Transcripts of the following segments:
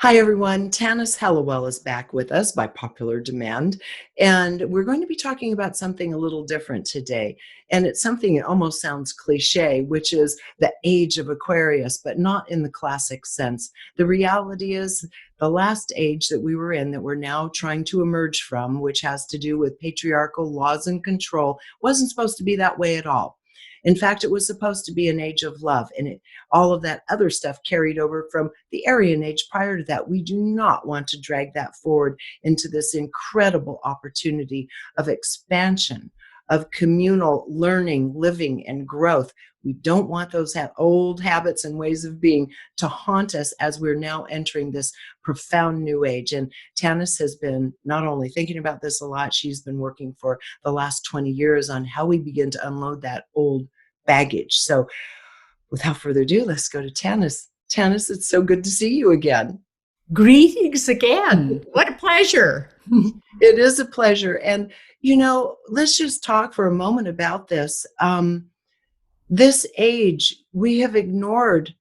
Hi, everyone. Tanis Helliwell is back with us by popular demand. And we're going to be talking about something a little different today. And it's something that almost sounds cliche, which is the age of Aquarius, but not in the classic sense. The reality is the last age that we were in, that we're now trying to emerge from, which has to do with patriarchal laws and control, wasn't supposed to be that way at all. In fact, it was supposed to be an age of love, and all of that other stuff carried over from the Aryan age prior to that. We do not want to drag that forward into this incredible opportunity of expansion, of communal learning, living, and growth. We don't want those old habits and ways of being to haunt us as we're now entering this profound new age. And Tanis has been not only thinking about this a lot, she's been working for the last 20 years on how we begin to unload that old baggage. So without further ado, let's go to Tanis. Tanis, it's so good to see you again. Greetings again. What a pleasure. It is a pleasure. And, let's just talk for a moment about this. This age, we have ignored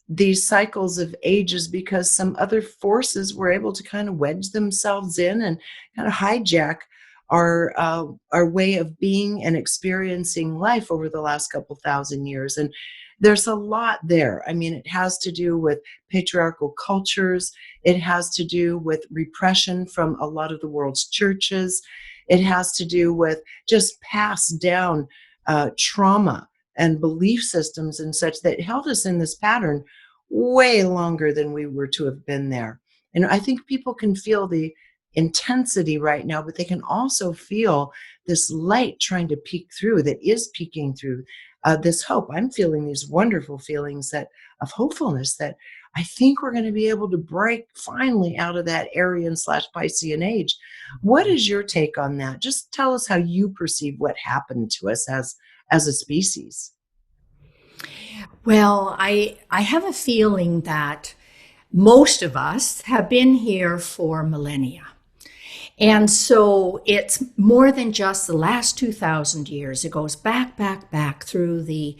these cycles of ages because some other forces were able to kind of wedge themselves in and kind of hijack our way of being and experiencing life over the last couple thousand years. And there's a lot there. I mean, it has to do with patriarchal cultures. It has to do with repression from a lot of the world's churches. It has to do with just passed down trauma and belief systems and such that held us in this pattern way longer than we were to have been there. And I think people can feel the intensity right now, but they can also feel this light trying to peek through, that is peeking through, this hope. I'm feeling these wonderful feelings of hopefulness that I think we're going to be able to break finally out of that Aryan/Piscean age. What is your take on that? Just tell us how you perceive what happened to us as a species. Well, I have a feeling that most of us have been here for millennia. And so it's more than just the last 2,000 years. It goes back through the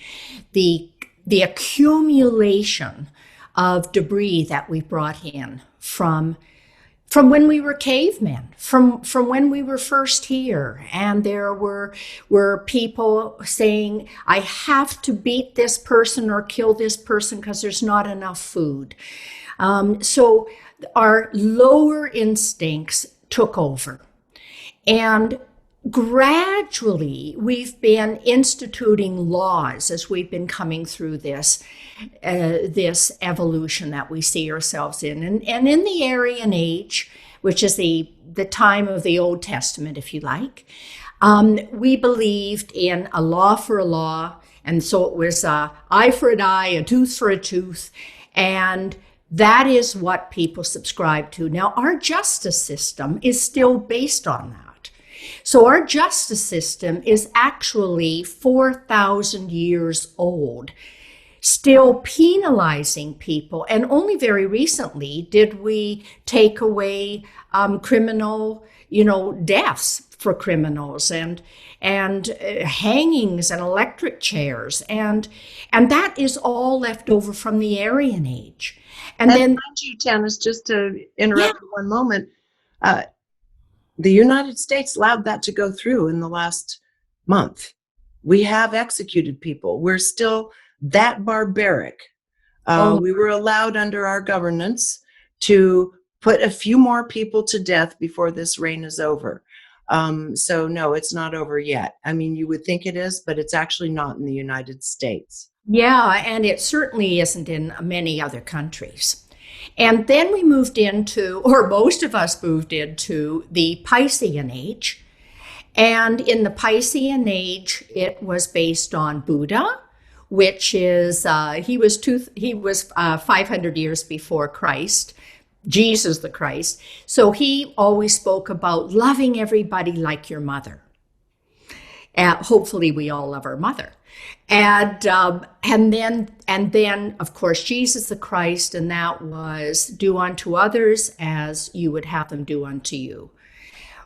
accumulation of debris that we brought in from when we were cavemen, from when we were first here. And there were people saying, I have to beat this person or kill this person because there's not enough food. So our lower instincts took over. And gradually, we've been instituting laws as we've been coming through this evolution that we see ourselves in. And in the Aryan age, which is the time of the Old Testament, if you like, we believed in a law for a law. And so it was an eye for an eye, a tooth for a tooth. And that is what people subscribe to. Now, our justice system is still based on that. So our justice system is actually 4,000 years old, still penalizing people. And only very recently did we take away criminal, deaths for criminals and hangings and electric chairs. And that is all left over from the Aryan age. And then, mind you, Tanis, just to interrupt for one moment, the United States allowed that to go through in the last month. We have executed people. We're still that barbaric. We were allowed under our governance to put a few more people to death before this reign is over. So no, it's not over yet. I mean, you would think it is, but it's actually not in the United States. Yeah, and it certainly isn't in many other countries. And then we moved into, or most of us moved into, the Piscean age. And in the Piscean age, it was based on Buddha, which is, he was 500 years before Christ, Jesus the Christ. So he always spoke about loving everybody like your mother. Hopefully we all love our mother. And then, of course, Jesus the Christ, and that was do unto others as you would have them do unto you.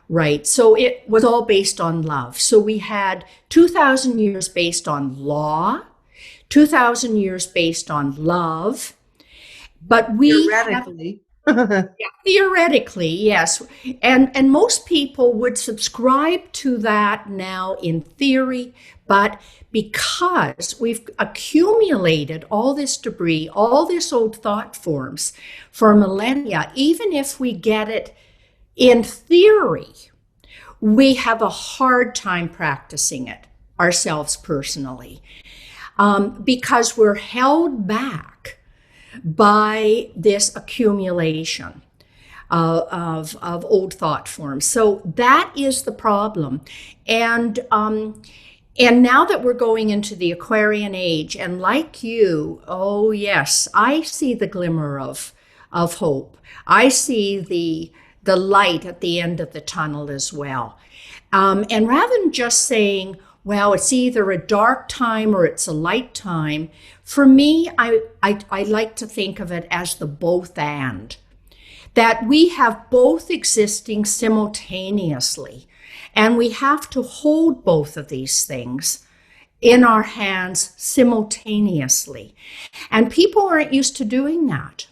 Right. So it was all based on love. So we had 2,000 years based on law, 2,000 years based on love, but we theoretically. Theoretically, yes. And most people would subscribe to that now in theory, but because we've accumulated all this debris, all this old thought forms for millennia, even if we get it in theory, we have a hard time practicing it ourselves personally, because we're held back by this accumulation of old thought forms. So that is the problem. And now that we're going into the Aquarian age, and like you, oh yes, I see the glimmer of hope. I see the light at the end of the tunnel as well. And rather than just saying, well, it's either a dark time or it's a light time, for me, I like to think of it as the both and. That we have both existing simultaneously, and we have to hold both of these things in our hands simultaneously. And people aren't used to doing that.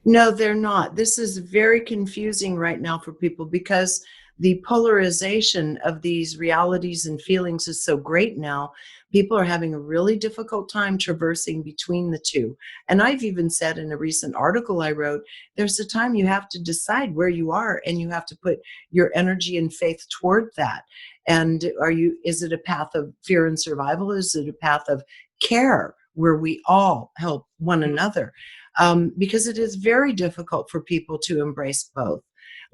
No, they're not. This is very confusing right now for people because the polarization of these realities and feelings is so great now. People are having a really difficult time traversing between the two. And I've even said in a recent article I wrote, there's a time you have to decide where you are and you have to put your energy and faith toward that. And is it a path of fear and survival? Is it a path of care where we all help one another? Because it is very difficult for people to embrace both.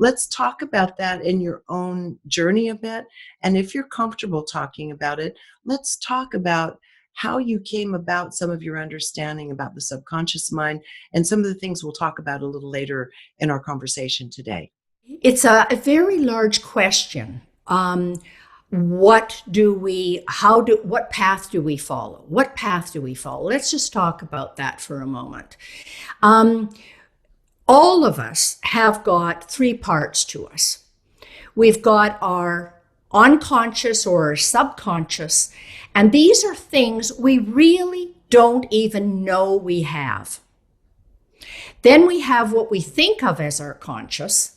Let's talk about that in your own journey a bit. And if you're comfortable talking about it, let's talk about how you came about some of your understanding about the subconscious mind and some of the things we'll talk about a little later in our conversation today. It's a very large question. What path do we follow? What path do we follow? Let's just talk about that for a moment. All of us have got three parts to us. We've got our unconscious or our subconscious, and these are things we really don't even know we have. Then we have what we think of as our conscious,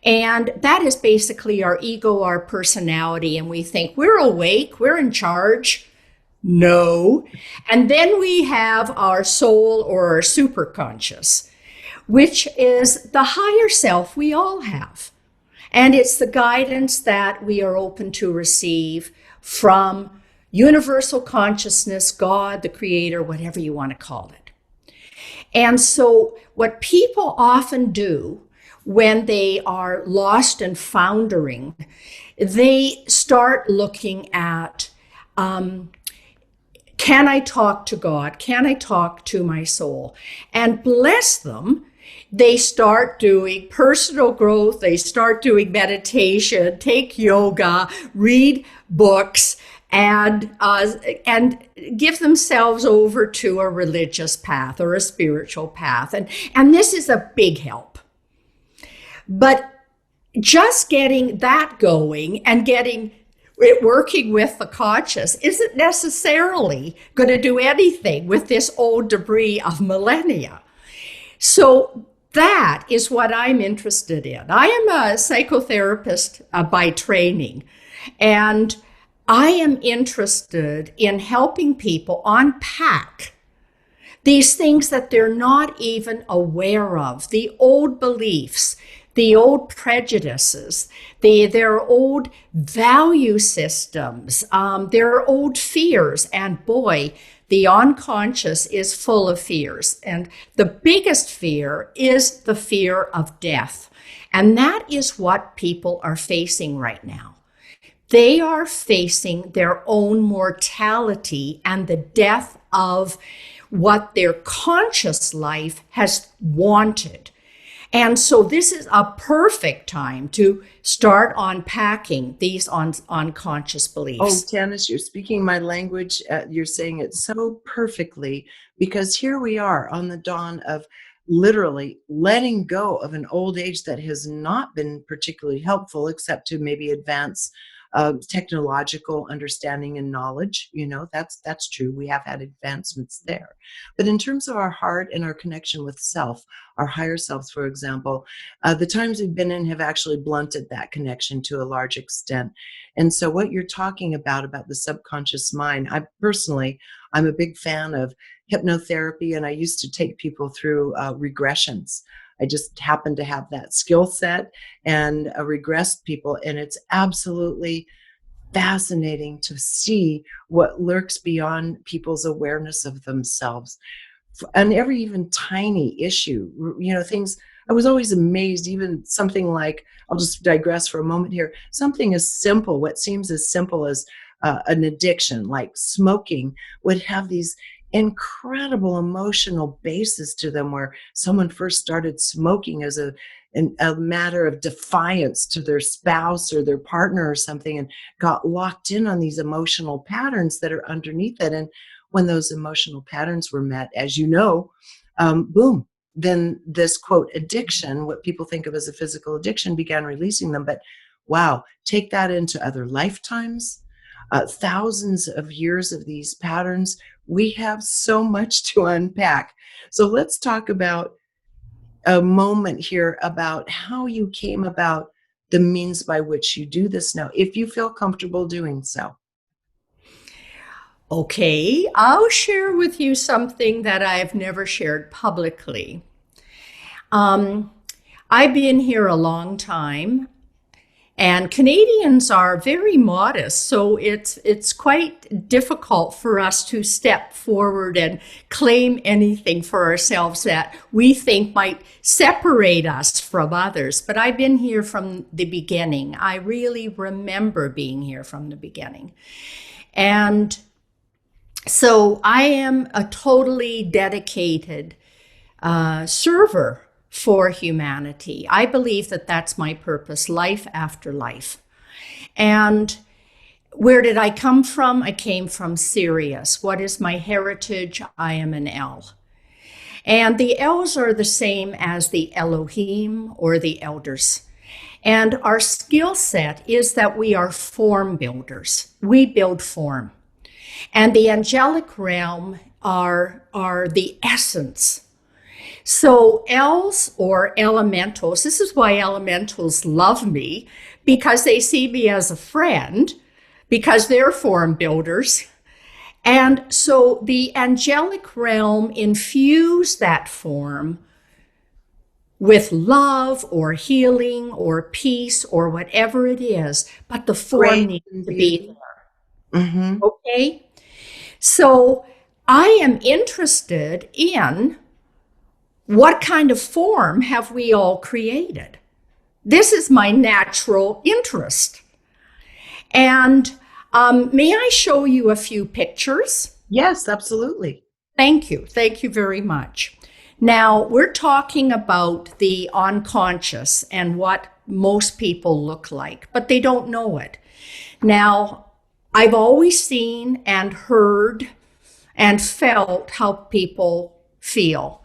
and that is basically our ego, our personality, and we think we're awake, we're in charge. No. And then we have our soul or our superconscious, which is the higher self we all have. And it's the guidance that we are open to receive from universal consciousness, God, the creator, whatever you want to call it. And so what people often do when they are lost and foundering, they start looking at, can I talk to God? Can I talk to my soul? And bless them, they start doing personal growth, they start doing meditation, take yoga, read books, and give themselves over to a religious path or a spiritual path. And this is a big help. But just getting that going and getting it working with the conscious isn't necessarily going to do anything with this old debris of millennia. So that is what I'm interested in. I am a psychotherapist by training, and I am interested in helping people unpack these things that they're not even aware of, the old beliefs, the old prejudices, their old value systems, their old fears. And boy, the unconscious is full of fears. And the biggest fear is the fear of death. And that is what people are facing right now. They are facing their own mortality and the death of what their conscious life has wanted. And so this is a perfect time to start unpacking these unconscious beliefs. Oh, Tanis, you're speaking my language. You're saying it so perfectly, because here we are on the dawn of literally letting go of an old age that has not been particularly helpful, except to maybe advance technological understanding and knowledge. That's true. We have had advancements there. But in terms of our heart and our connection with self, our higher selves, for example, the times we've been in have actually blunted that connection to a large extent. And so what you're talking about the subconscious mind, I'm a big fan of hypnotherapy, and I used to take people through regressions. I just happen to have that skill set and regressed people. And it's absolutely fascinating to see what lurks beyond people's awareness of themselves and every even tiny issue, things. I was always amazed, even something like, I'll just digress for a moment here, something as simple, what seems as simple as an addiction like smoking would have these incredible emotional basis to them, where someone first started smoking as a matter of defiance to their spouse or their partner or something, and got locked in on these emotional patterns that are underneath it. And when those emotional patterns were met, as you know, boom, then this quote addiction, what people think of as a physical addiction, began releasing them. But wow, take that into other lifetimes, thousands of years of these patterns. We have so much to unpack. So let's talk about a moment here about how you came about the means by which you do this now, if you feel comfortable doing so. Okay, I'll share with you something that I've never shared publicly. I've been here a long time, and Canadians are very modest, so it's quite difficult for us to step forward and claim anything for ourselves that we think might separate us from others. But I've been here from the beginning. I really remember being here from the beginning. And so I am a totally dedicated server for humanity. I believe that that's my purpose, life after life. And where did I come from? I came from Sirius. What is my heritage? I am an L. And the L's are the same as the Elohim or the elders. And our skill set is that we are form builders. We build form. And the angelic realm are the essence. So L's or elementals, this is why elementals love me, because they see me as a friend, because they're form builders. And so the angelic realm infuse that form with love or healing or peace or whatever it is, but the form needs to be there. Mm-hmm. Okay? So I am interested in what kind of form have we all created? This is my natural interest. And may I show you a few pictures? Yes, absolutely. Thank you. Thank you very much. Now, we're talking about the unconscious and what most people look like, but they don't know it. Now, I've always seen and heard and felt how people feel.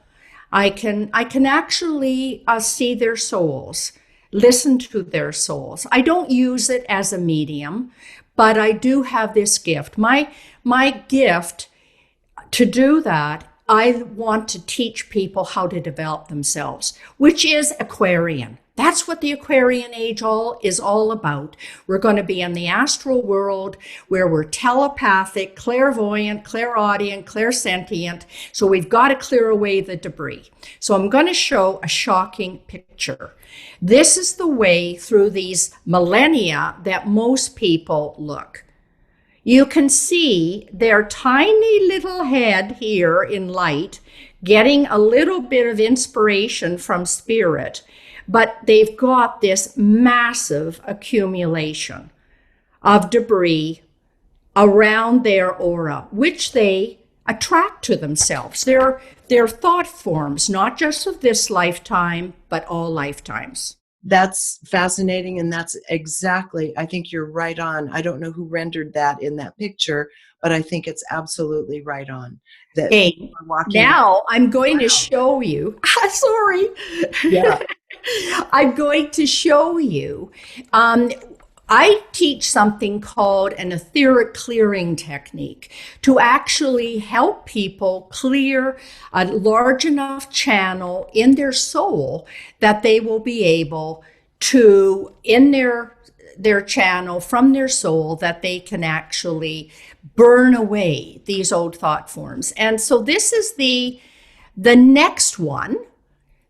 I can actually see their souls, listen to their souls. I don't use it as a medium, but I do have this gift. My gift to do that, I want to teach people how to develop themselves, which is Aquarian. That's what the Aquarian age is all about. We're going to be in the astral world where we're telepathic, clairvoyant, clairaudient, clairsentient. So we've got to clear away the debris. So I'm going to show a shocking picture. This is the way through these millennia that most people look. You can see their tiny little head here in light, getting a little bit of inspiration from spirit. But they've got this massive accumulation of debris around their aura, which they attract to themselves. They're thought forms, not just of this lifetime, but all lifetimes. That's fascinating. And that's exactly, I think you're right on. I don't know who rendered that in that picture, but I think it's absolutely right on. That hey, now I'm going to show you. Sorry. Yeah. I'm going to show you I teach something called an etheric clearing technique to actually help people clear a large enough channel in their soul that they will be able to, in their channel from their soul, that they can actually burn away these old thought forms. And so this is the next one.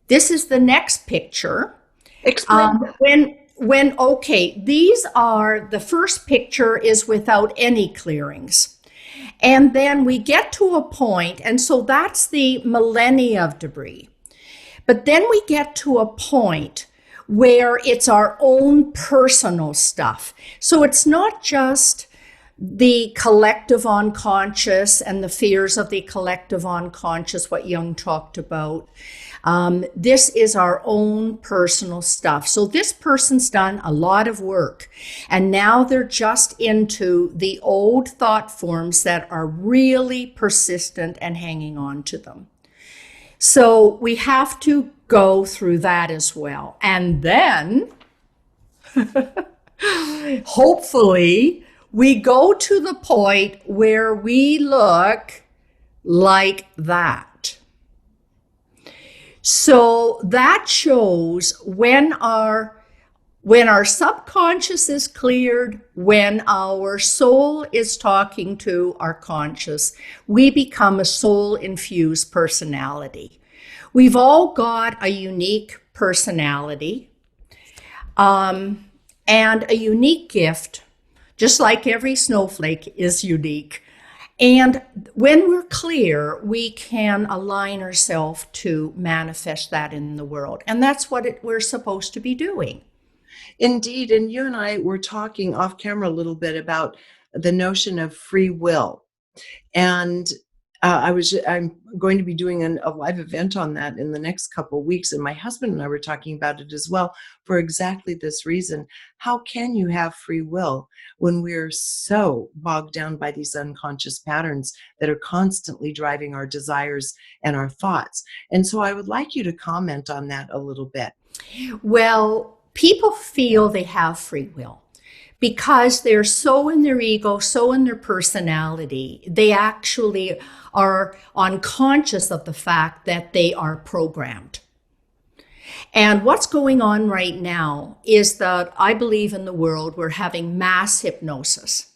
This is the next picture. Explain that. Okay, these are, the first picture is without any clearings. And then we get to a point, and so that's the millennia of debris. But then we get to a point where it's our own personal stuff. So it's not just the collective unconscious and the fears of the collective unconscious, what Jung talked about. This is our own personal stuff. So this person's done a lot of work, and now they're just into the old thought forms that are really persistent and hanging on to them. So we have to go through that as well. And then, hopefully, we go to the point where we look like that. So that shows when our subconscious is cleared, when our soul is talking to our conscious, we become a soul-infused personality. We've all got a unique personality and a unique gift, just like every snowflake is unique. And when we're clear, we can align ourselves to manifest that in the world. And that's what we're supposed to be doing. Indeed. And you and I were talking off camera a little bit about the notion of free will. And I'm going to be doing a live event on that in the next couple of weeks. And my husband and I were talking about it as well for exactly this reason. How can you have free will when we're so bogged down by these unconscious patterns that are constantly driving our desires and our thoughts? And so I would like you to comment on that a little bit. Well, people feel they have free will because they're so in their ego, so in their personality. They actually are unconscious of the fact that they are programmed. And what's going on right now is that I believe in the world we're having mass hypnosis.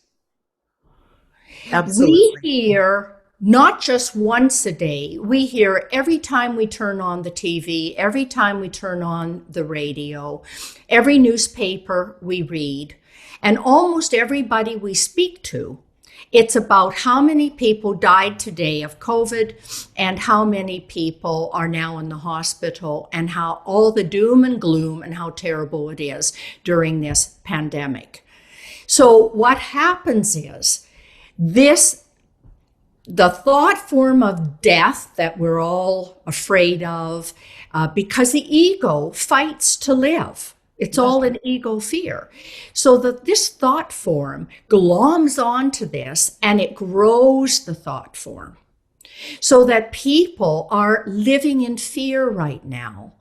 Absolutely. We hear not just once a day, we hear every time we turn on the TV, every time we turn on the radio, every newspaper we read, and almost everybody we speak to. It's about how many people died today of COVID and how many people are now in the hospital and how all the doom and gloom and how terrible it is during this pandemic. So what happens is the thought form of death that we're all afraid of because the ego fights to live. It's all an ego fear. So that this thought form gloms onto this and it grows the thought form. So that people are living in fear right now.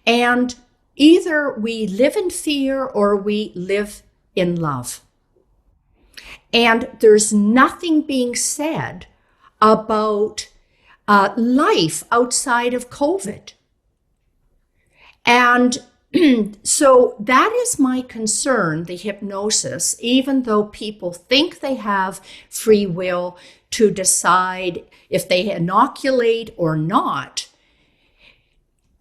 And either we live in fear or we live in love. And there's nothing being said about life outside of COVID. And so that is my concern, the hypnosis, even though people think they have free will to decide if they inoculate or not.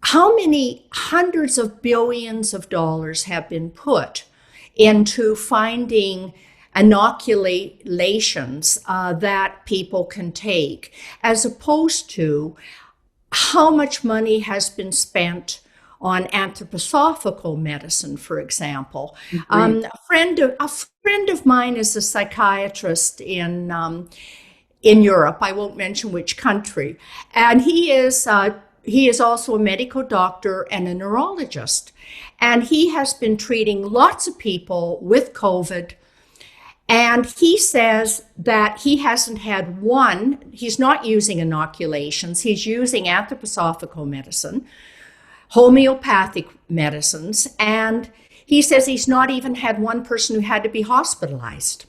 How many hundreds of billions of dollars have been put into finding inoculations that people can take, as opposed to how much money has been spent on anthroposophical medicine, for example. A friend of mine is a psychiatrist in Europe. I won't mention which country, and he is also a medical doctor and a neurologist, and he has been treating lots of people with COVID. And he says that he hasn't had one. He's not using inoculations. He's using anthroposophical medicine, homeopathic medicines, and He says he's not even had one person who had to be hospitalized.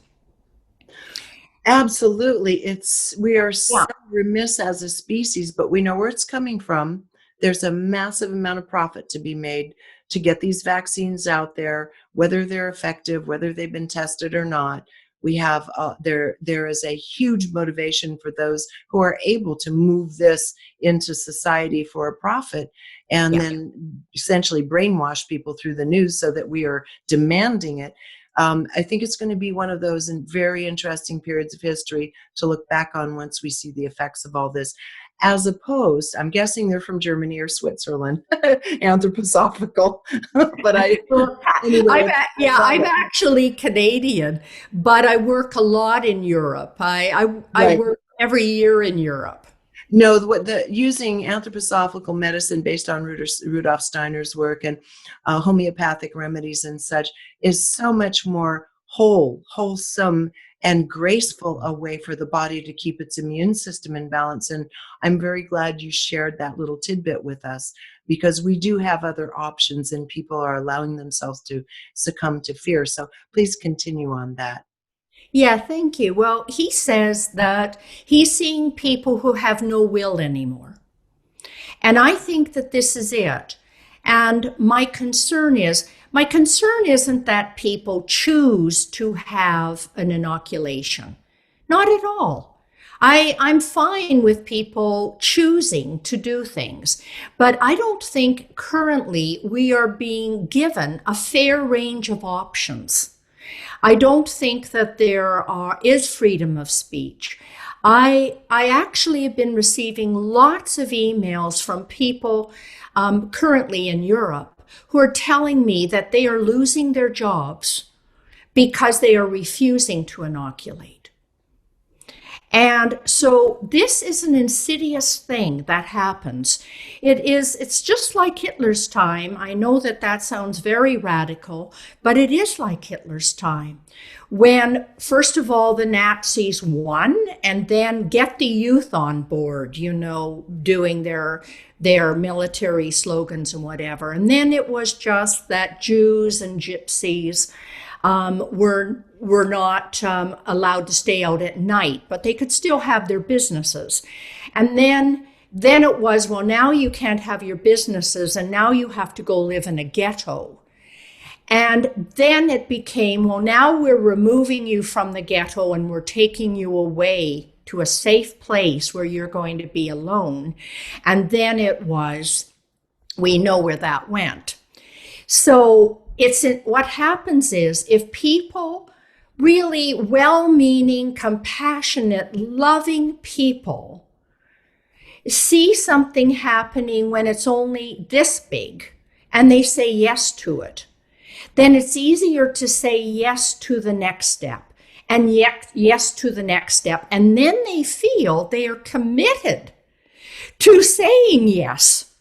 Absolutely. We are Yeah. so remiss as a species, but we know where it's coming from. There's a massive amount of profit to be made to get these vaccines out there, whether they're effective, whether they've been tested or not. We have there is a huge motivation for those who are able to move this into society for a profit, and Yeah. then essentially brainwash people through the news so that we are demanding it. I think it's going to be one of those very interesting periods of history to look back on once we see the effects of all this. As opposed, I'm guessing they're from Germany or Switzerland, anthroposophical. But Well, anyway, I love I'm it. actually Canadian, but I work a lot in Europe. I Right. work every year in Europe. No, the using anthroposophical medicine based on Rudolf Steiner's work and homeopathic remedies and such is so much more wholesome, and graceful a way for the body to keep its immune system in balance. And I'm very glad you shared that little tidbit with us, because we do have other options and people are allowing themselves to succumb to fear. So please continue on that. Yeah, thank you. Well, he says that he's seeing people who have no will anymore. And I think that this is it. And my concern isn't that people choose to have an inoculation. Not at all. I'm fine with people choosing to do things, but I don't think currently we are being given a fair range of options. I don't think that is freedom of speech. I actually have been receiving lots of emails from people currently in Europe who are telling me that they are losing their jobs because they are refusing to inoculate. And so this is an insidious thing that happens. It's just like Hitler's time. I know that that sounds very radical, but it is like Hitler's time. When, first of all, the Nazis won and then get the youth on board, doing their military slogans and whatever. And then it was just that Jews and gypsies were not allowed to stay out at night, but they could still have their businesses. And then it was, well, now you can't have your businesses, and now you have to go live in a ghetto. And then it became, well, now we're removing you from the ghetto and we're taking you away to a safe place where you're going to be alone. And then it was, we know where that went. So what happens is, if people, really well-meaning, compassionate, loving people, see something happening when it's only this big and they say yes to it, then it's easier to say yes to the next step and yes to the next step. And then they feel they are committed to saying yes,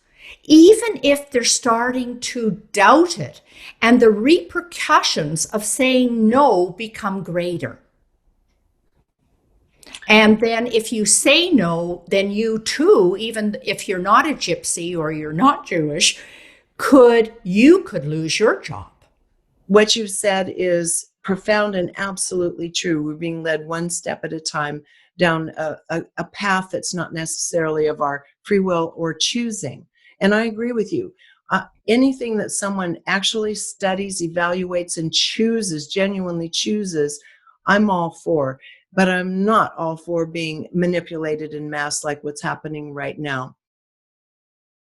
even if they're starting to doubt it, and the repercussions of saying no become greater. And then if you say no, then you too, even if you're not a gypsy or you're not Jewish, you could lose your job. What you've said is profound and absolutely true. We're being led one step at a time down a path that's not necessarily of our free will or choosing. And I agree with you. Anything that someone actually studies, evaluates, and genuinely chooses, I'm all for. But I'm not all for being manipulated in mass like what's happening right now.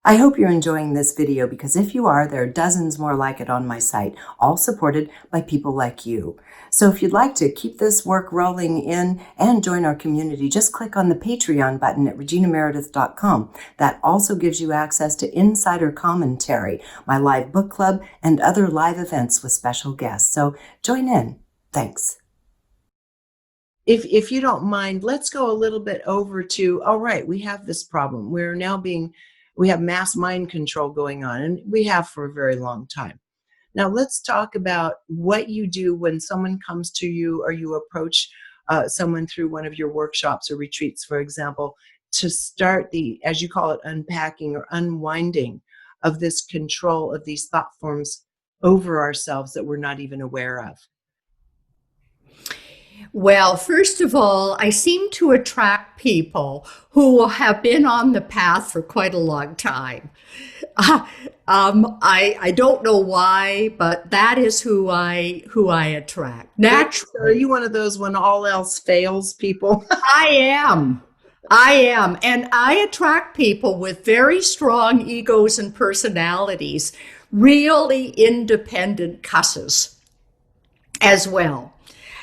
I hope you're enjoying this video, because if you are, there are dozens more like it on my site, all supported by people like you. So if you'd like to keep this work rolling in and join our community, just click on the Patreon button at reginameredith.com. That also gives you access to insider commentary, my live book club, and other live events with special guests. So join in. Thanks. If you don't mind, let's go a little bit over to, all right, we have this problem. We have mass mind control going on, and we have for a very long time. Now, let's talk about what you do when someone comes to you, or you approach someone through one of your workshops or retreats, for example, to start the, as you call it, unpacking or unwinding of this control of these thought forms over ourselves that we're not even aware of? Well, first of all, I seem to attract people who have been on the path for quite a long time. I don't know why, but that is who I attract So are naturally. you one of those when all else fails people? I am. I am. And I attract people with very strong egos and personalities, really independent cusses as well.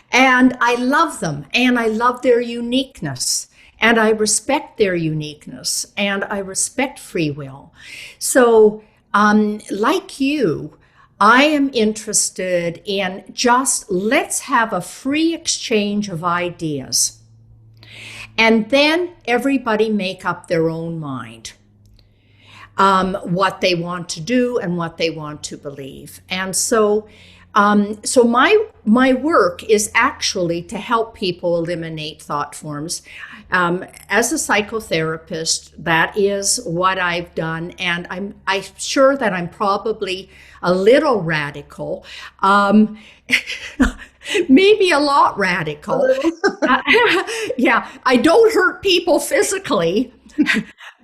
And I love them and I love their uniqueness and I respect their uniqueness and I respect free will. So, like you, I am interested in just let's have a free exchange of ideas and then everybody make up their own mind. What they want to do and what they want to believe. And so my work is actually to help people eliminate thought forms. As a psychotherapist, that is what I've done, and I'm sure that I'm probably a little radical, maybe a lot A radical. little. Yeah, I don't hurt people physically,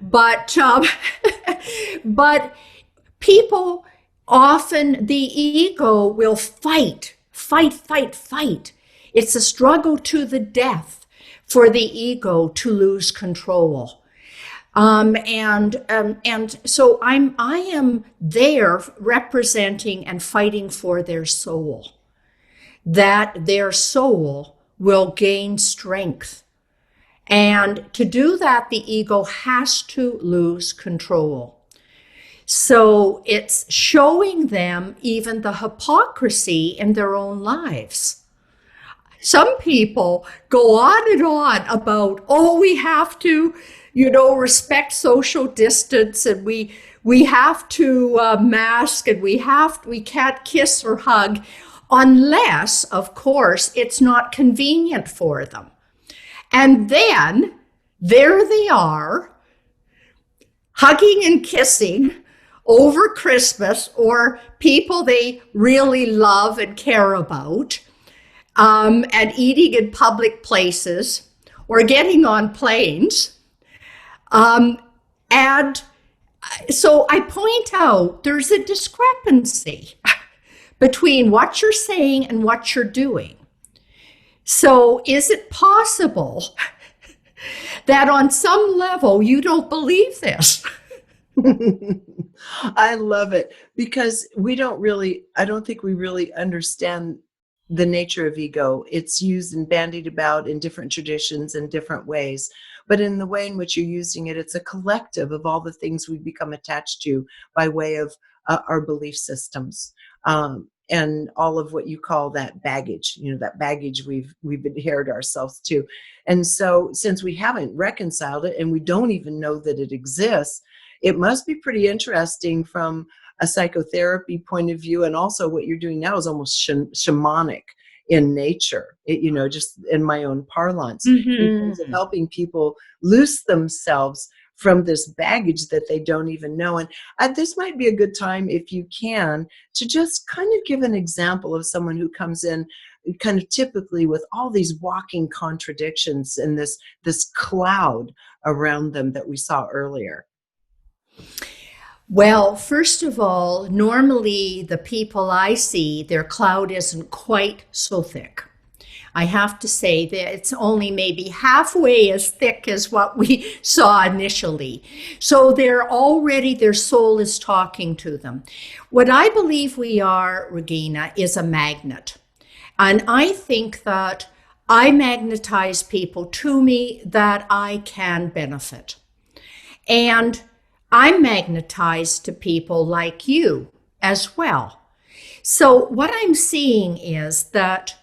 but but people often the ego will fight, fight, fight, fight. It's a struggle to the death for the ego to lose control. And so I am there representing and fighting for their soul, that their soul will gain strength. And to do that, the ego has to lose control. So it's showing them even the hypocrisy in their own lives. Some people go on and on about, oh, we have to, respect social distance and we have to mask and we can't kiss or hug unless, of course, it's not convenient for them. And then there they are, hugging and kissing over Christmas or people they really love and care about, and eating in public places or getting on planes. And so I point out there's a discrepancy between what you're saying and what you're doing. So is it possible that on some level you don't believe this? I love it because I don't think we really understand the nature of ego. It's used and bandied about in different traditions in different ways. But in the way in which you're using it, it's a collective of all the things we become attached to by way of our belief systems. And all of what you call that baggage, that baggage we've adhered ourselves to. And so since we haven't reconciled it and we don't even know that it exists, it must be pretty interesting from a psychotherapy point of view. And also what you're doing now is almost shamanic in nature, just in my own parlance, in terms of Mm-hmm. helping people loose themselves from this baggage that they don't even know. And this might be a good time, if you can, to just kind of give an example of someone who comes in kind of typically with all these walking contradictions and this cloud around them that we saw earlier. Well, first of all, normally the people I see, their cloud isn't quite so thick. I have to say that it's only maybe halfway as thick as what we saw initially. So their soul is talking to them. What I believe we are, Regina, is a magnet. And I think that I magnetize people to me that I can benefit. And I'm magnetized to people like you as well. So what I'm seeing is that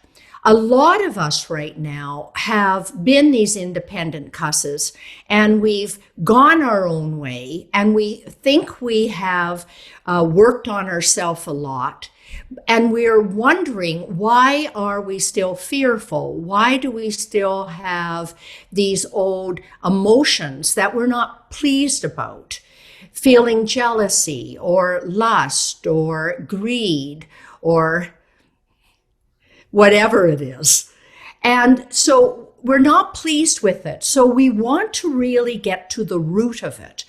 a lot of us right now have been these independent cusses and we've gone our own way and we think we have worked on ourselves a lot. And we're wondering, why are we still fearful? Why do we still have these old emotions that we're not pleased about? feeling jealousy or lust or greed or whatever it is. And so we're not pleased with it. So we want to really get to the root of it.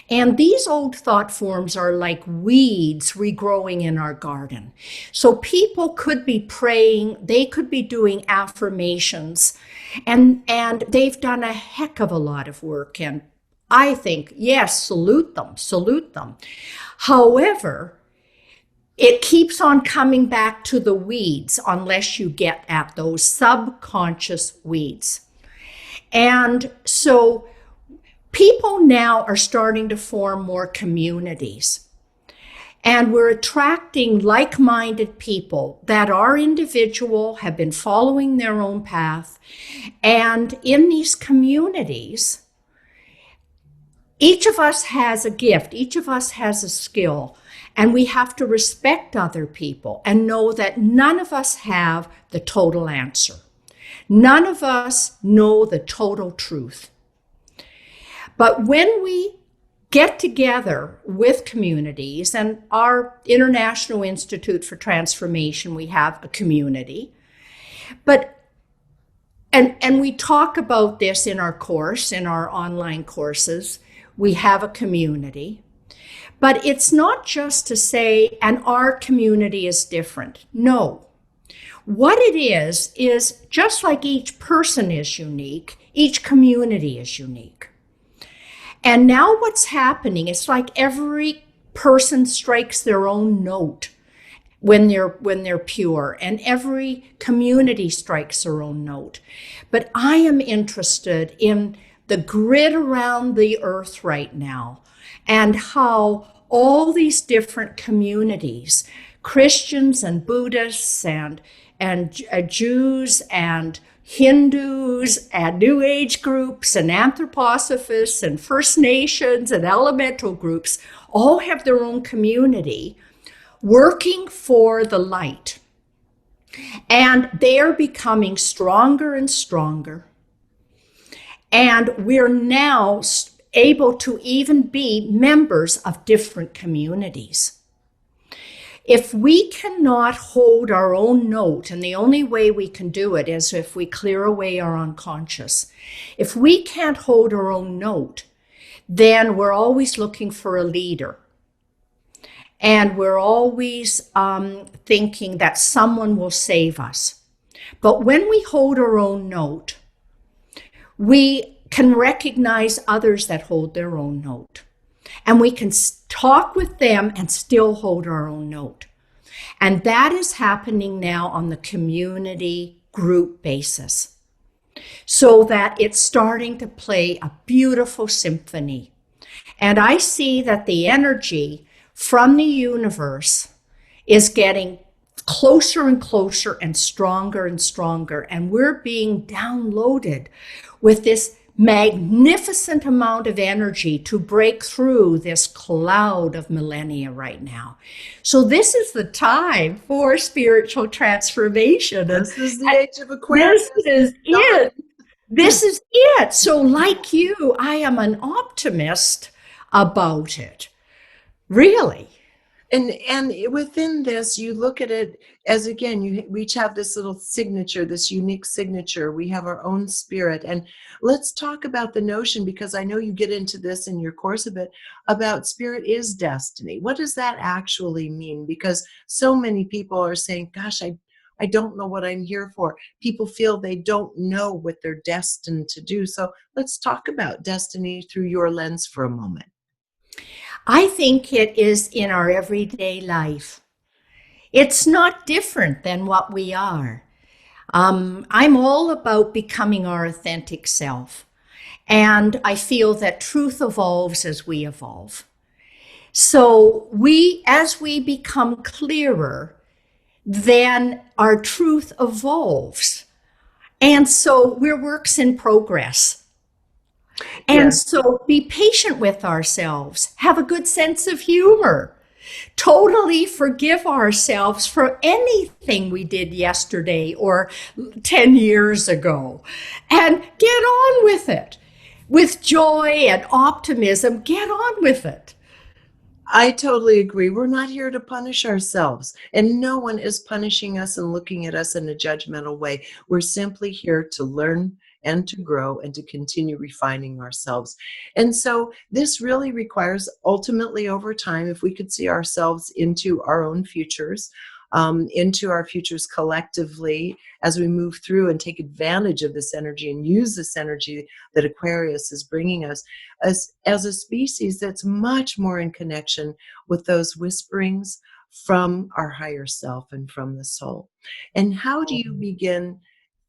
And these old thought forms are like weeds regrowing in our garden. So people could be praying, they could be doing affirmations, and they've done a heck of a lot of work. And I think, yes, salute them, salute them. However, it keeps on coming back to the weeds unless you get at those subconscious weeds. And so people now are starting to form more communities. And we're attracting like-minded people that are individual, have been following their own path. And in these communities, each of us has a gift, each of us has a skill, and we have to respect other people and know that none of us have the total answer. None of us know the total truth. But when we get together with communities, and our International Institute for Transformation, we have a community, and we talk about this in our course, in our online courses, we have a community. But it's not just to say, and our community is different. No. What it is just like each person is unique, each community is unique. And now what's happening, it's like every person strikes their own note when they're pure, and every community strikes their own note. But I am interested in the grid around the earth right now, and how all these different communities, Christians and Buddhists and Jews and Hindus and New Age groups and anthroposophists and First Nations and elemental groups, all have their own community working for the light. And they are becoming stronger and stronger. And we're now able to even be members of different communities. If we cannot hold our own note, and the only way we can do it is if we clear away our unconscious. If we can't hold our own note, then we're always looking for a leader. And we're always thinking that someone will save us. But when we hold our own note, we can recognize others that hold their own note. And we can talk with them and still hold our own note. And that is happening now on the community group basis. So that it's starting to play a beautiful symphony. And I see that the energy from the universe is getting closer and closer and stronger and stronger. And we're being downloaded with this magnificent amount of energy to break through this cloud of millennia right now. So this is the time for spiritual transformation. This is the Age of Aquarius. This is it. This is it. So like you, I am an optimist about it. Really. And within this, you look at it as, again, we each have this little signature, this unique signature. We have our own spirit. And let's talk about the notion, because I know you get into this in your course a bit, about spirit is destiny. What does that actually mean? Because so many people are saying, gosh, I don't know what I'm here for. People feel they don't know what they're destined to do. So let's talk about destiny through your lens for a moment. I think it is in our everyday life. It's not different than what we are. I'm all about becoming our authentic self. And I feel that truth evolves as we evolve. So as we become clearer, then our truth evolves. And so we're works in progress. And Yes. so be patient with ourselves, have a good sense of humor, totally forgive ourselves for anything we did yesterday or 10 years ago, and get on with it. With joy and optimism, get on with it. I totally agree. We're not here to punish ourselves, and no one is punishing us and looking at us in a judgmental way. We're simply here to learn and to grow and to continue refining ourselves. And so this really requires ultimately over time, if we could see ourselves into our own futures, into our futures collectively as we move through and take advantage of this energy and use this energy that Aquarius is bringing us as a species that's much more in connection with those whisperings from our higher self and from the soul. And how do you begin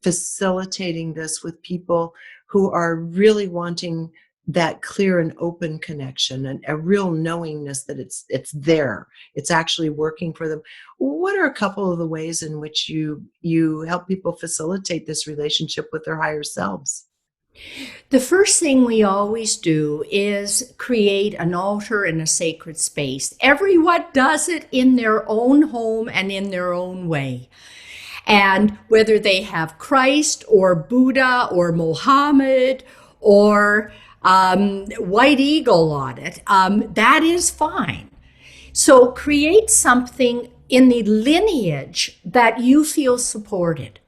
facilitating this with people who are really wanting that clear and open connection and a real knowingness that it's there, it's actually working for them? What are a couple of the ways in which you help people facilitate this relationship with their higher selves? The first thing we always do is create an altar and a sacred space. Everyone does it in their own home and in their own way. And whether they have Christ or Buddha or Mohammed or White Eagle on it, that is fine. So create something in the lineage that you feel supported.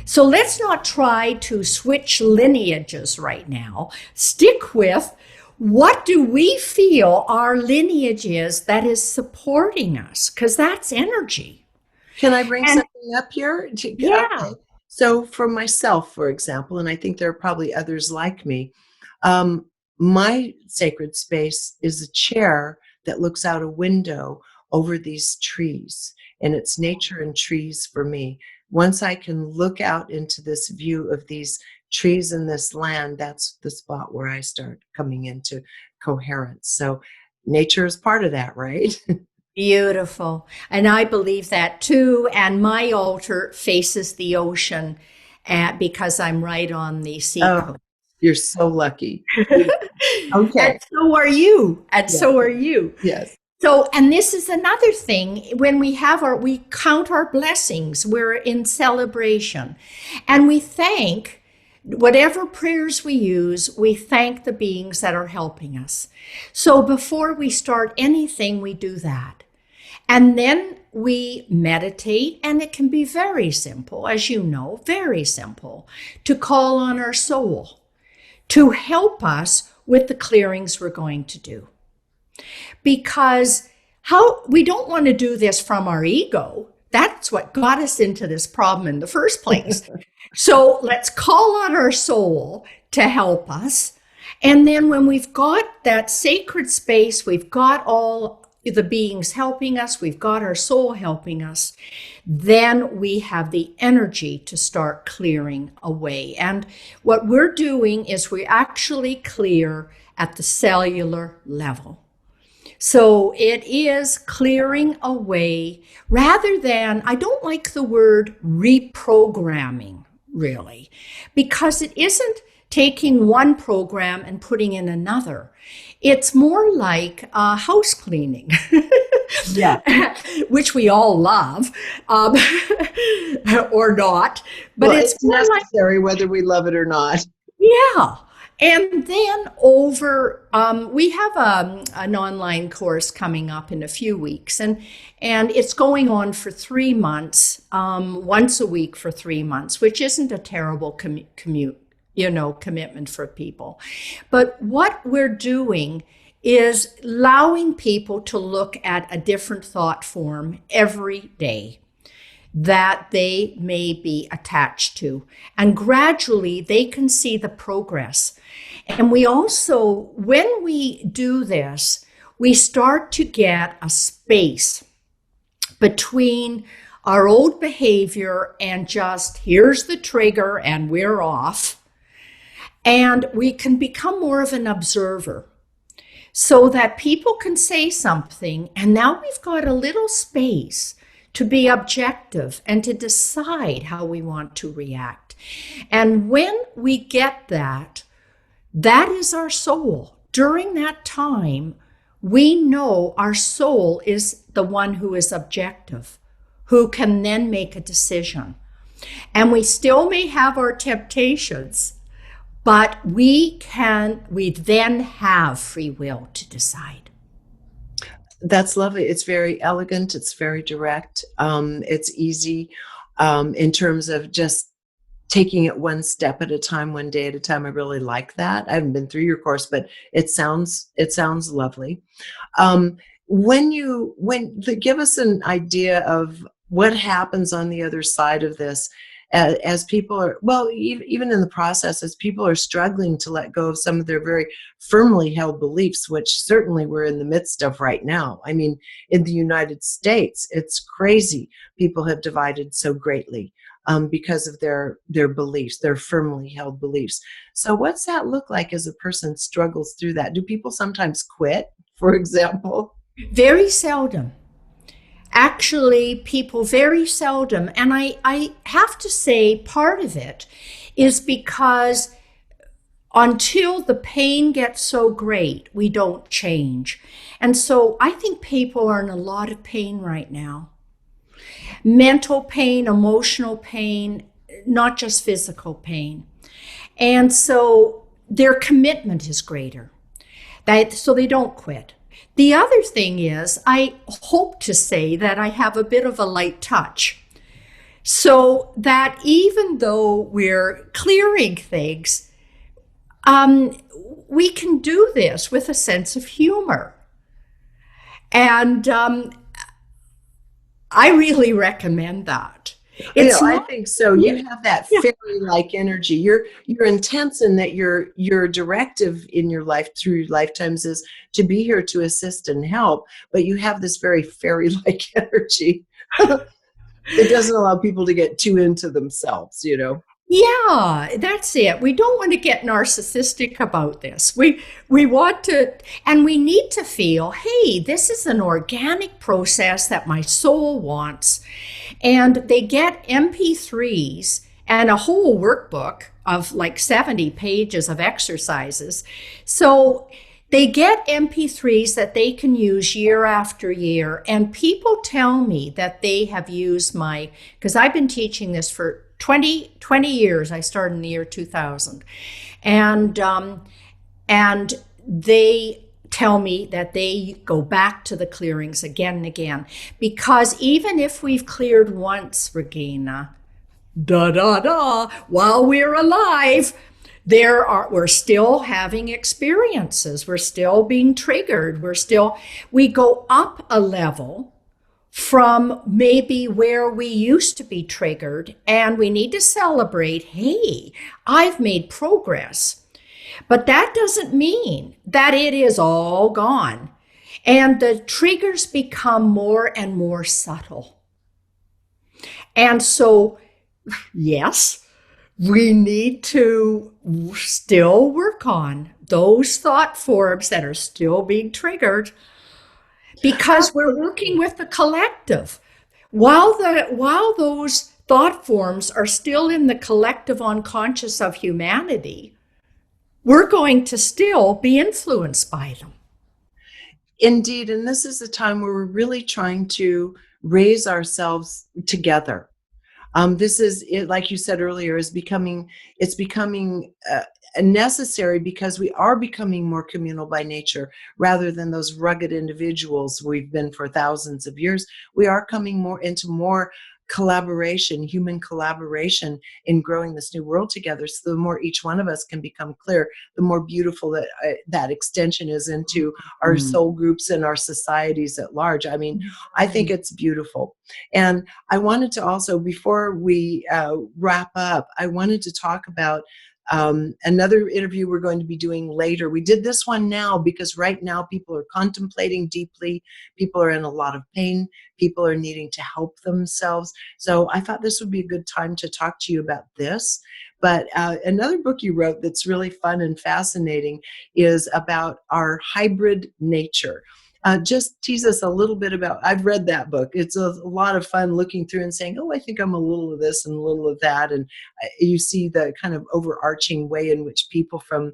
So let's not try to switch lineages right now. Stick with what do we feel our lineage is that is supporting us, because that's energy. Can I bring something up here? Yeah. Okay. So for myself, for example, and I think there are probably others like me, my sacred space is a chair that looks out a window over these trees, and it's nature and trees for me. Once I can look out into this view of these trees in this land, that's the spot where I start coming into coherence. So nature is part of that, right? Beautiful. And I believe that too. And my altar faces the ocean because I'm right on the seacoast. Oh, you're so lucky. And Okay. so are you. And Yeah. so are you. Yes. So, and this is another thing, when we count our blessings, we're in celebration, and we thank whatever prayers we use, we thank the beings that are helping us. So before we start anything, we do that. And then we meditate, and it can be very simple, as you know, very simple, to call on our soul to help us with the clearings we're going to do. Because we don't want to do this from our ego. That's what got us into this problem in the first place. So let's call on our soul to help us. And then when we've got that sacred space, we've got all the beings helping us, we've got our soul helping us, then we have the energy to start clearing away. And what we're doing is we actually clear at the cellular level. So it is clearing away rather than, I don't like the word reprogramming, really, because it isn't taking one program and putting in another. It's more like house cleaning, Yeah. which we all love, or not. But Well, it's it's more like, necessary whether we love it or not. yeah. And then we have an online course coming up in a few weeks, and it's going on for 3 months, once a week for 3 months, which isn't a terrible commitment for people. But what we're doing is allowing people to look at a different thought form every day that they may be attached to. And gradually they can see the progress. And we also, when we do this, we start to get a space between our old behavior and just, here's the trigger and we're off. And we can become more of an observer so that people can say something. And now we've got a little space to be objective and to decide how we want to react. And when we get that, that is our soul. During that time, we know our soul is the one who is objective, who can then make a decision. And we still may have our temptations, but we then have free will to decide. That's lovely. It's very elegant. It's very direct. It's easy in terms of just taking it one step at a time, one day at a time. I really like that. I haven't been through your course, but it sounds lovely. Um, give us an idea of what happens on the other side of this as people are, well, even in the process, as people are struggling to let go of some of their very firmly held beliefs, which certainly we're in the midst of right now. I mean, in the United States, it's crazy. People have divided so greatly because of their beliefs, their firmly held beliefs. So what's that look like as a person struggles through that? Do people sometimes quit, for example? Very seldom. Actually, people very seldom. And I have to say, part of it is because until the pain gets so great, we don't change. And so I think people are in a lot of pain right now. Mental pain, emotional pain, not just physical pain. And so their commitment is greater. So they don't quit. The other thing is, I hope to say that I have a bit of a light touch. So that even though we're clearing things, we can do this with a sense of humor. And I really recommend that. I think so. You have that fairy-like energy. You're intense in that your directive in your life through your lifetimes is to be here to assist and help, but you have this very fairy-like energy. It doesn't allow people to get too into themselves, you know. Yeah, that's it. We don't want to get narcissistic about this. We want to, and we need to feel, hey, this is an organic process that my soul wants. And they get MP3s and a whole workbook of like 70 pages of exercises. So they get MP3s that they can use year after year. And people tell me that they have used because I've been teaching this for 20 years. I started in the year 2000. And they tell me that they go back to the clearings again and again. Because even if we've cleared once, Regina, while we're alive, we're still having experiences. We're still being triggered. We go up a level from maybe where we used to be triggered, and we need to celebrate, hey, I've made progress. But that doesn't mean that it is all gone. And the triggers become more and more subtle. And so, yes, we need to still work on those thought forms that are still being triggered, because we're working with the collective. While those thought forms are still in the collective unconscious of humanity, we're going to still be influenced by them. Indeed, and this is a time where we're really trying to raise ourselves together. This is, like you said earlier, it's becoming necessary because we are becoming more communal by nature rather than those rugged individuals we've been for thousands of years. We are coming more into more collaboration, human collaboration in growing this new world together. So the more each one of us can become clear, the more beautiful that extension is into our soul groups and our societies at large. I mean, I think it's beautiful. And I wanted to also, before we wrap up, I wanted to talk about another interview we're going to be doing later. We did this one now because right now people are contemplating deeply. People are in a lot of pain. People are needing to help themselves. So I thought this would be a good time to talk to you about this. But another book you wrote that's really fun and fascinating is about our hybrid nature. Just tease us a little bit about, I've read that book. It's a lot of fun looking through and saying, oh, I think I'm a little of this and a little of that. And you see the kind of overarching way in which people from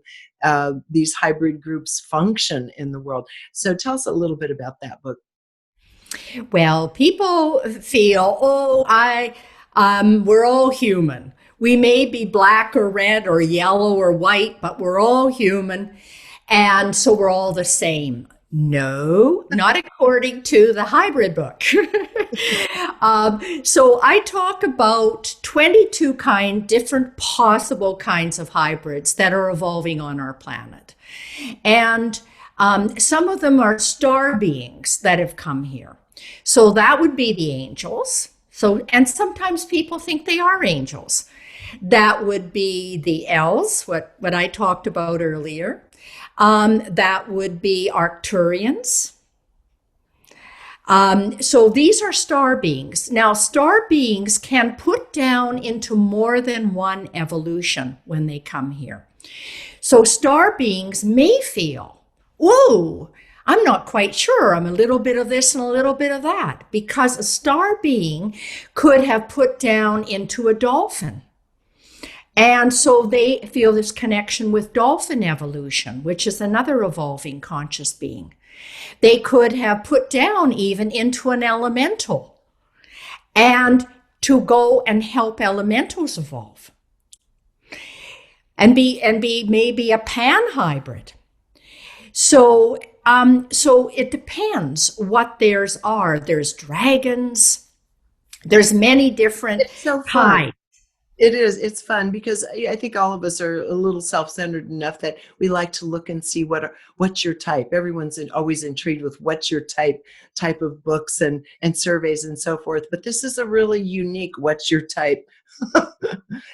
these hybrid groups function in the world. So tell us a little bit about that book. Well, people feel, we're all human. We may be black or red or yellow or white, but we're all human. And so we're all the same. No, not according to the hybrid book. So I talk about 22 different possible kinds of hybrids that are evolving on our planet. And some of them are star beings that have come here. So that would be the angels. So, and sometimes people think they are angels. That would be the elves, what I talked about earlier. That would be Arcturians. So these are star beings. Now, star beings can put down into more than one evolution when they come here. So star beings may feel, ooh, I'm not quite sure. I'm a little bit of this and a little bit of that, because a star being could have put down into a dolphin. And so they feel this connection with dolphin evolution, which is another evolving conscious being. They could have put down even into an elemental and to go and help elementals evolve. And be maybe a pan hybrid. So it depends what theirs are. There's dragons. There's many different kinds. It is. It's fun because I think all of us are a little self-centered enough that we like to look and see what's your type. Everyone's always intrigued with what's your type of books and surveys and so forth. But this is a really unique what's your type.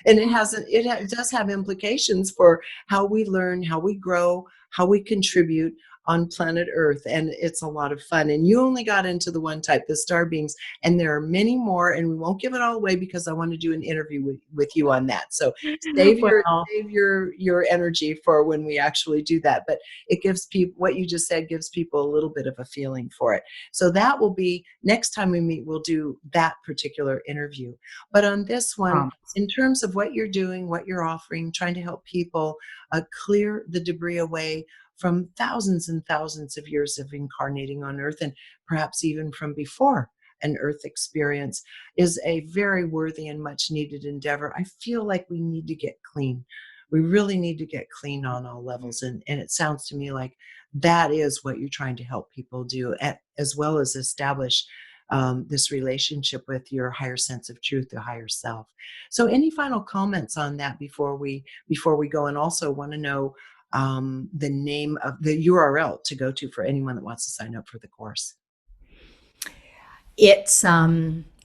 And it does have implications for how we learn, how we grow, how we contribute on planet Earth, and it's a lot of fun. And you only got into the one type, the star beings, and there are many more, and we won't give it all away because I want to do an interview with you on that. So save your energy for when we actually do that. But it gives people, what you just said gives people a little bit of a feeling for it. So that will be next time we meet, we'll do that particular interview. But on this one, in terms of what you're doing, what you're offering, trying to help people clear the debris away from thousands and thousands of years of incarnating on Earth, and perhaps even from before an Earth experience, is a very worthy and much needed endeavor. I feel like we need to get clean. We really need to get clean on all levels. And it sounds to me like that is what you're trying to help people do, as well as establish this relationship with your higher sense of truth, the higher self. So any final comments on that before we go? And also want to know the name of the URL to go to for anyone that wants to sign up for the course. It's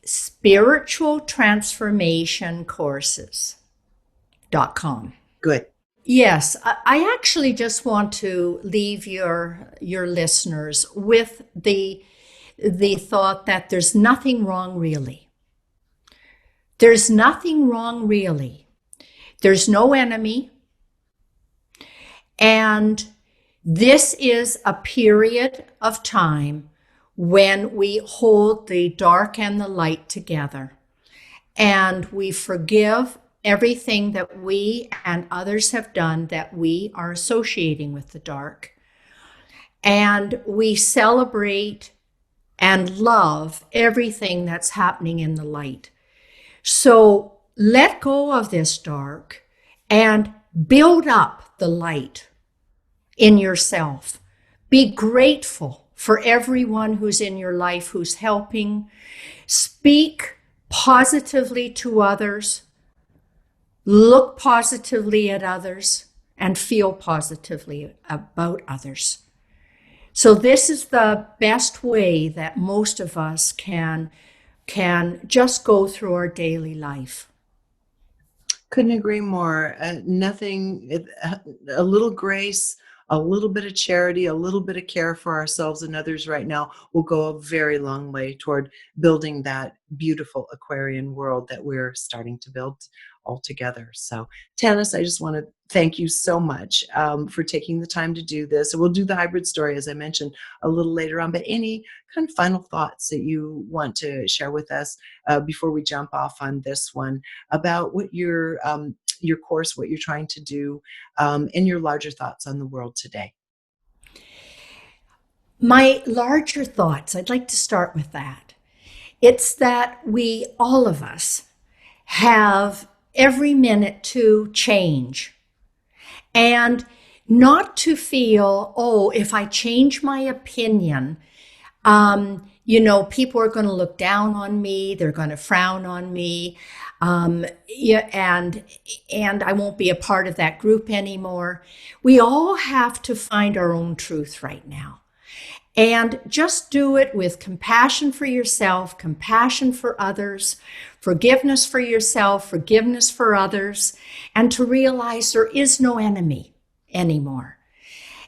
spiritual transformation courses.com. Good. Yes, I actually just want to leave your listeners with the thought that there's nothing wrong really. There's nothing wrong really. There's no enemy. And this is a period of time when we hold the dark and the light together, and we forgive everything that we and others have done that we are associating with the dark. And we celebrate and love everything that's happening in the light. So let go of this dark and build up the light in yourself. Be grateful for everyone who's in your life, who's helping. Speak positively to others. Look positively at others and feel positively about others. So this is the best way that most of us can just go through our daily life. Couldn't agree more. A little grace, a little bit of charity, a little bit of care for ourselves and others right now will go a very long way toward building that beautiful Aquarian world that we're starting to build all together. So Tanis, I just want to thank you so much for taking the time to do this. We'll do the hybrid story, as I mentioned, a little later on, but any kind of final thoughts that you want to share with us before we jump off on this one about what your course, what you're trying to do, and your larger thoughts on the world today? My larger thoughts, I'd like to start with that. It's that we, all of us, have every minute to change. And not to feel, oh, if I change my opinion, people are going to look down on me. They're going to frown on me. Yeah, and I won't be a part of that group anymore. We all have to find our own truth right now. And just do it with compassion for yourself, compassion for others, forgiveness for yourself, forgiveness for others, and to realize there is no enemy anymore.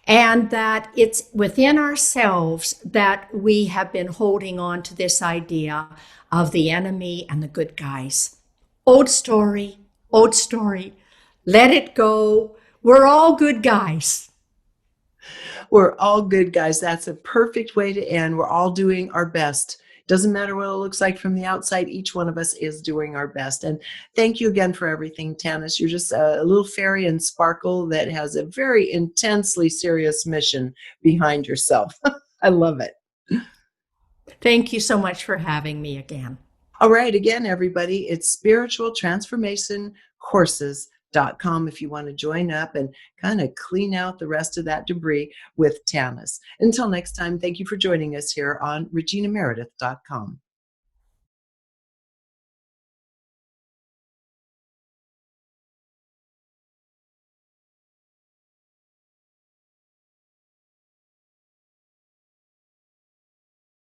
And that it's within ourselves that we have been holding on to this idea of the enemy and the good guys. Old story, old story. Let it go. We're all good guys. We're all good guys. That's a perfect way to end. We're all doing our best. Doesn't matter what it looks like from the outside. Each one of us is doing our best. And thank you again for everything, Tanis. You're just a little fairy and sparkle that has a very intensely serious mission behind yourself. I love it. Thank you so much for having me again. All right. Again, everybody, it's spiritualtransformationcourses.com if you want to join up and kind of clean out the rest of that debris with Tanis. Until next time, thank you for joining us here on reginameredith.com.